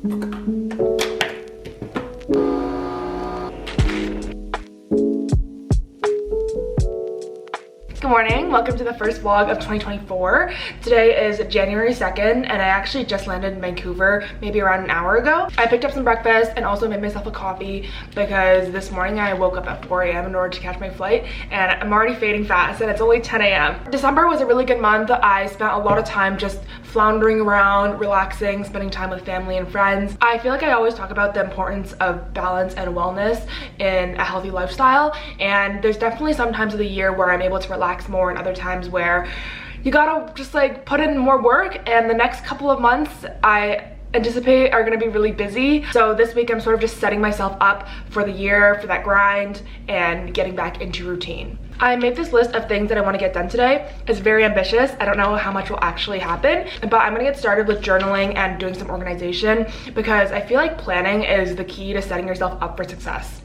Good morning, welcome to the first vlog of 2024. Today is January 2nd and I actually just landed in Vancouver maybe around an hour ago. I picked up some breakfast and also made myself a coffee because this morning I woke up at 4 a.m. in order to catch my flight and I'm already fading fast and it's only 10 a.m. December was a really good month. I spent a lot of time just floundering around, relaxing, spending time with family and friends. I feel like I always talk about the importance of balance and wellness in a healthy lifestyle, and there's definitely some times of the year where I'm able to relax more and other times where you gotta just like put in more work, and the next couple of months I anticipate are gonna be really busy. So this week I'm sort of just setting myself up for the year, for that grind and getting back into routine. I made this list of things that I want to get done today. It's very ambitious. I don't know how much will actually happen, but I'm gonna get started with journaling and doing some organization because I feel like planning is the key to setting yourself up for success.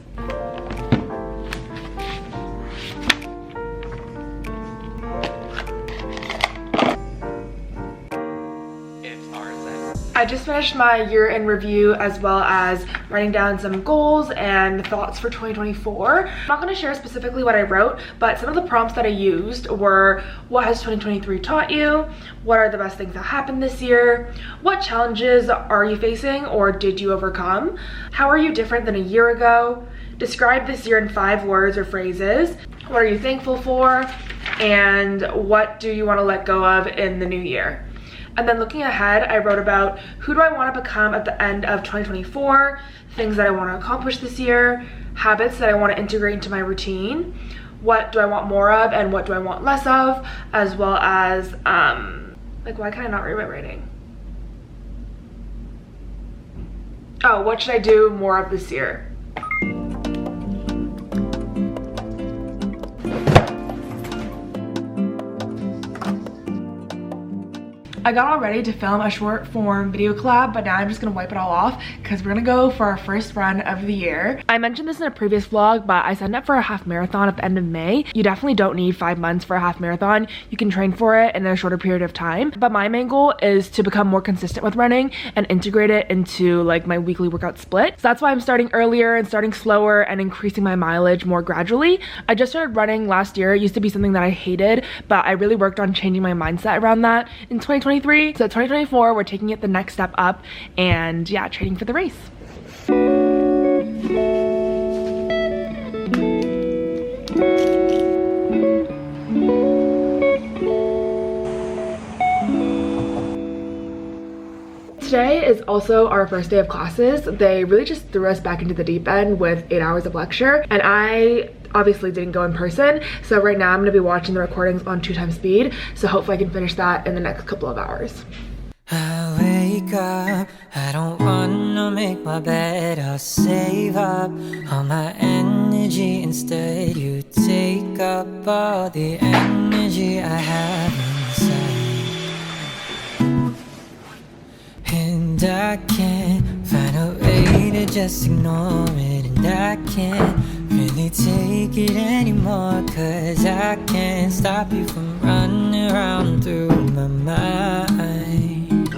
I just finished my year in review as well as writing down some goals and thoughts for 2024. I'm not going to share specifically what I wrote, but some of the prompts that I used were: what has 2023 taught you? What are the best things that happened this year? What challenges are you facing or did you overcome? How are you different than a year ago? Describe this year in 5 words or phrases. What are you thankful for? And what do you want to let go of in the new year? And then looking ahead, I wrote about who do I want to become at the end of 2024, things that I want to accomplish this year, habits that I want to integrate into my routine, what do I want more of and what do I want less of, as well as, like, why can I not read my writing? Oh, what should I do more of this year? I got all ready to film a short form video collab, but now I'm just gonna wipe it all off because we're gonna go for our first run of the year. I mentioned this in a previous vlog, but I signed up for a half marathon at the end of May. You definitely don't need 5 months for a half marathon. You can train for it in a shorter period of time. But my main goal is to become more consistent with running and integrate it into like my weekly workout split. So that's why I'm starting earlier and starting slower and increasing my mileage more gradually. I just started running last year. It used to be something that I hated, but I really worked on changing my mindset around that in 2023. So 2024, we're taking it the next step up and yeah, training for the race. Today is also our first day of classes. They really just threw us back into the deep end with 8 hours of lecture, and I obviously didn't go in person, so right now I'm going to be watching the recordings on 2x speed, so hopefully I can finish that in the next couple of hours. I wake up, I don't wanna make my bed, I'll save up all my energy. Instead you take up all the energy I have inside, and I can't find a way to just ignore it, and I can't really take it anymore, 'cause I can't stop you from running around through my mind.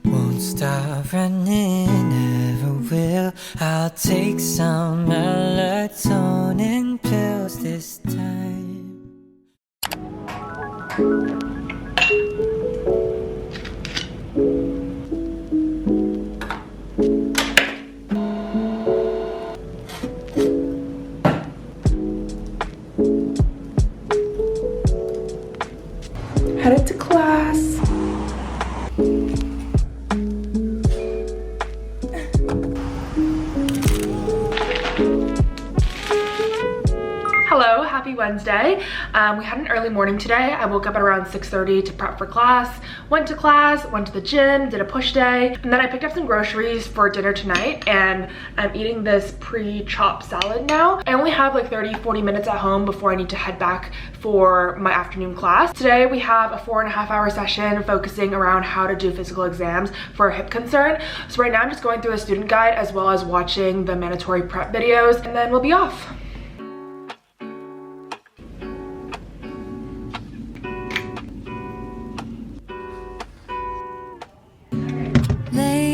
Won't stop running, never will. I'll take some melatonin pills this time. Headed to class. Hello, happy Wednesday. We had an early morning today. I woke up at around 6:30 to prep for class, went to the gym, did a push day, and then I picked up some groceries for dinner tonight, and I'm eating this pre-chopped salad now. I only have like 30-40 minutes at home before I need to head back for my afternoon class. Today we have a 4.5-hour session focusing around how to do physical exams for a hip concern. So right now I'm just going through a student guide as well as watching the mandatory prep videos, and then we'll be off.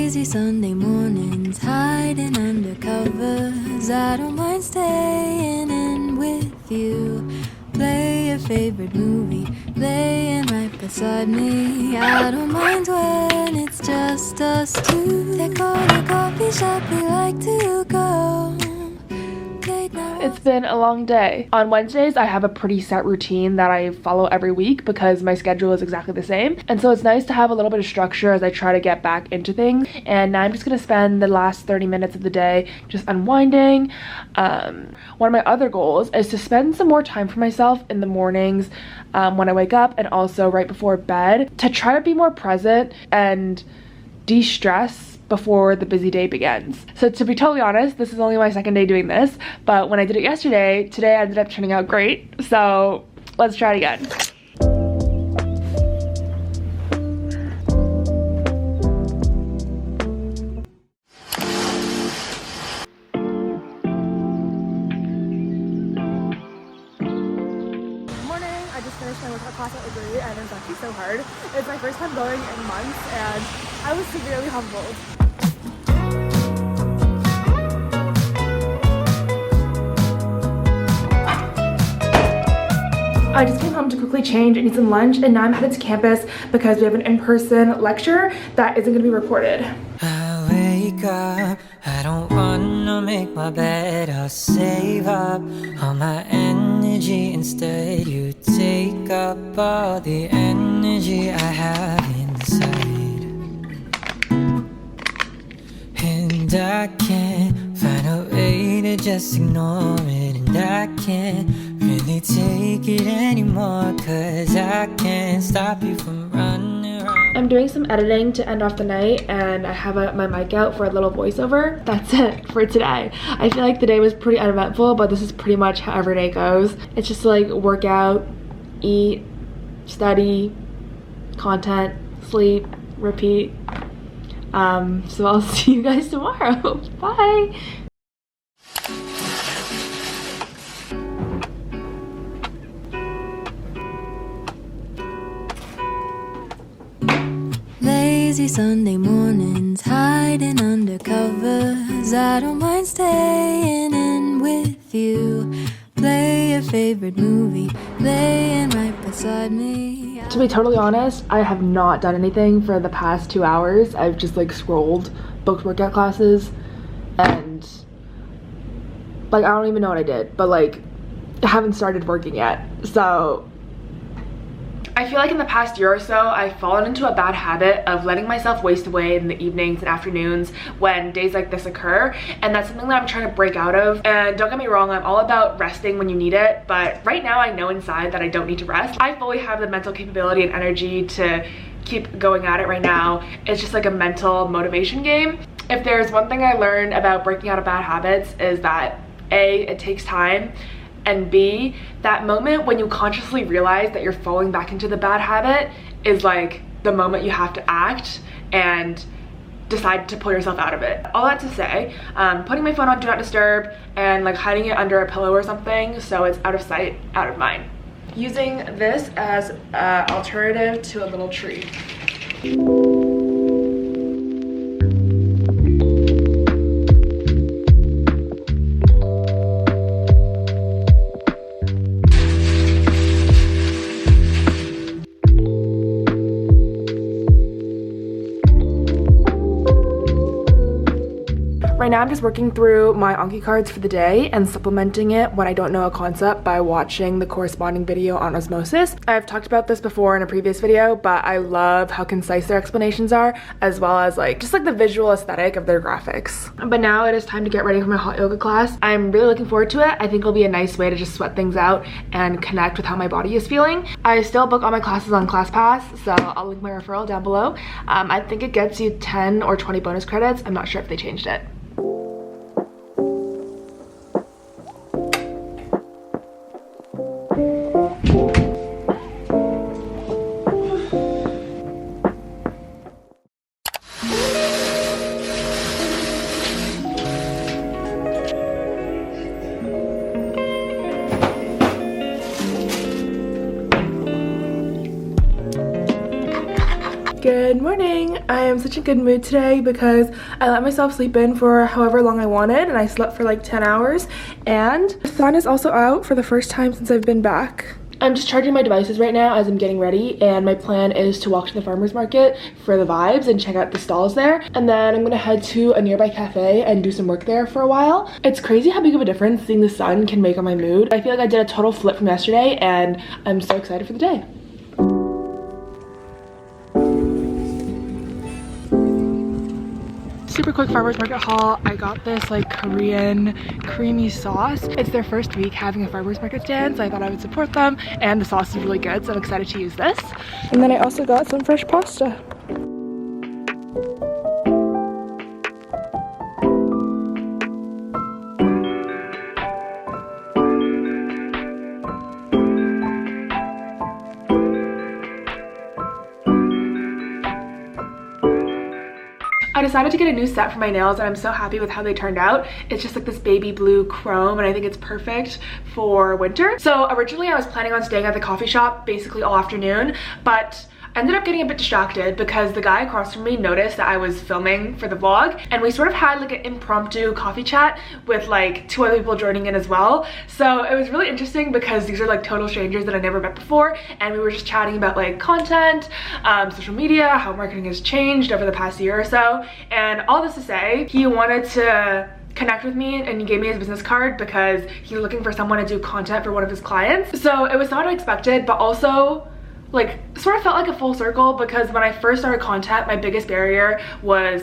Lazy Sunday mornings, hiding under covers. I don't mind staying in with you. Play your favorite movie, laying right beside me. I don't mind when it's just us two. They call a coffee shop, we like to go. It's been a long day. On Wednesdays, I have a pretty set routine that I follow every week because my schedule is exactly the same. And so it's nice to have a little bit of structure as I try to get back into things. And now I'm just gonna spend the last 30 minutes of the day just unwinding. One of my other goals is to spend some more time for myself in the mornings when I wake up and also right before bed to try to be more present and de-stress before the busy day begins. So to be totally honest, this is only my second day doing this, but when I did it yesterday, today ended up turning out great. So let's try it again. I just finished my workout class at Agree and it was actually so hard. It's my first time going in months and I was severely humbled. I just came home to quickly change and eat some lunch and now I'm headed to campus because we have an in-person lecture that isn't going to be recorded. I wake up, I don't wanna make my bed. I'll save up all my energy. Instead you take up all the energy I have inside. And I can't find a way to just ignore it. And I can't really take it anymore, 'cause I can't stop you from running around. I'm doing some editing to end off the night and I have my mic out for a little voiceover. That's it for today. I feel like the day was pretty uneventful, but this is pretty much how every day goes. It's just like work out, eat, study, content, sleep, repeat. So I'll see you guys tomorrow. Bye. Lazy Sunday mornings, hiding under covers. I don't mind staying in with you. Play your favorite movie, laying right beside me. To be totally honest, I have not done anything for the past 2 hours. I've just like scrolled, booked workout classes, and like I don't even know what I did, but like I haven't started working yet. So I feel like in the past year or so, I've fallen into a bad habit of letting myself waste away in the evenings and afternoons when days like this occur. And that's something that I'm trying to break out of. And don't get me wrong, I'm all about resting when you need it. But right now I know inside that I don't need to rest. I fully have the mental capability and energy to keep going at it right now. It's just like a mental motivation game. If there's one thing I learned about breaking out of bad habits is that A, it takes time, and B, that moment when you consciously realize that you're falling back into the bad habit is like the moment you have to act and decide to pull yourself out of it. All that to say, putting my phone on Do Not Disturb and like hiding it under a pillow or something so it's out of sight, out of mind. Using this as an alternative to a little tree. Right now I'm just working through my Anki cards for the day and supplementing it when I don't know a concept by watching the corresponding video on osmosis. I've talked about this before in a previous video, but I love how concise their explanations are, as well as like just like the visual aesthetic of their graphics. But now it is time to get ready for my hot yoga class. I'm really looking forward to it. I think it'll be a nice way to just sweat things out and connect with how my body is feeling. I still book all my classes on ClassPass, so I'll link my referral down below. I think it gets you 10 or 20 bonus credits. I'm not sure if they changed it. Good morning. morning. I am such a good mood today because I let myself sleep in for however long I wanted and I slept for like 10 hours, and the sun is also out for the first time since I've been back. I'm just charging my devices right now as I'm getting ready, and my plan is to walk to the farmer's market for the vibes and check out the stalls there, and then I'm gonna head to a nearby cafe and do some work there for a while. It's crazy how big of a difference seeing the sun can make on my mood. I feel like I did a total flip from yesterday and I'm so excited for the day. Super quick farmer's market haul. I got this like Korean creamy sauce. It's their first week having a farmer's market stand, so I thought I would support them, and the sauce is really good, so I'm excited to use this. And then I also got some fresh pasta. I decided to get a new set for my nails and I'm so happy with how they turned out. It's just like this baby blue chrome and I think it's perfect for winter. So originally I was planning on staying at the coffee shop basically all afternoon, but I ended up getting a bit distracted because the guy across from me noticed that I was filming for the vlog, and we sort of had like an impromptu coffee chat with like 2 other people joining in as well. So it was really interesting because these are like total strangers that I never met before, and we were just chatting about like content, social media, how marketing has changed over the past year or so. And all this to say, he wanted to connect with me and he gave me his business card because he's looking for someone to do content for one of his clients. So it was not unexpected, but also like sort of felt like a full circle, because when I first started content, my biggest barrier was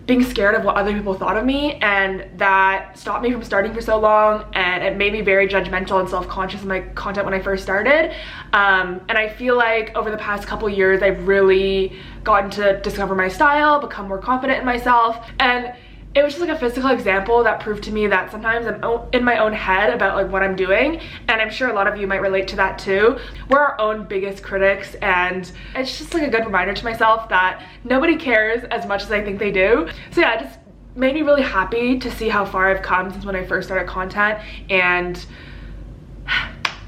being scared of what other people thought of me, and that stopped me from starting for so long, and it made me very judgmental and self-conscious of my content when I first started. And I feel like over the past couple years I've really gotten to discover my style, become more confident in myself, and it was just like a physical example that proved to me that sometimes I'm in my own head about like what I'm doing, and I'm sure a lot of you might relate to that too. We're our own biggest critics, and it's just like a good reminder to myself that nobody cares as much as I think they do. So yeah, it just made me really happy to see how far I've come since when I first started content, and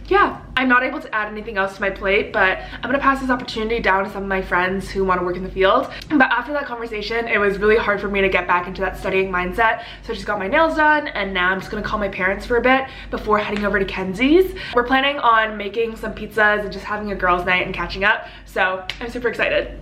yeah, I'm not able to add anything else to my plate, but I'm gonna pass this opportunity down to some of my friends who want to work in the field. But after that conversation, it was really hard for me to get back into that studying mindset. So I just got my nails done, and now I'm just gonna call my parents for a bit before heading over to Kenzie's. We're planning on making some pizzas and just having a girls' night and catching up. So I'm super excited.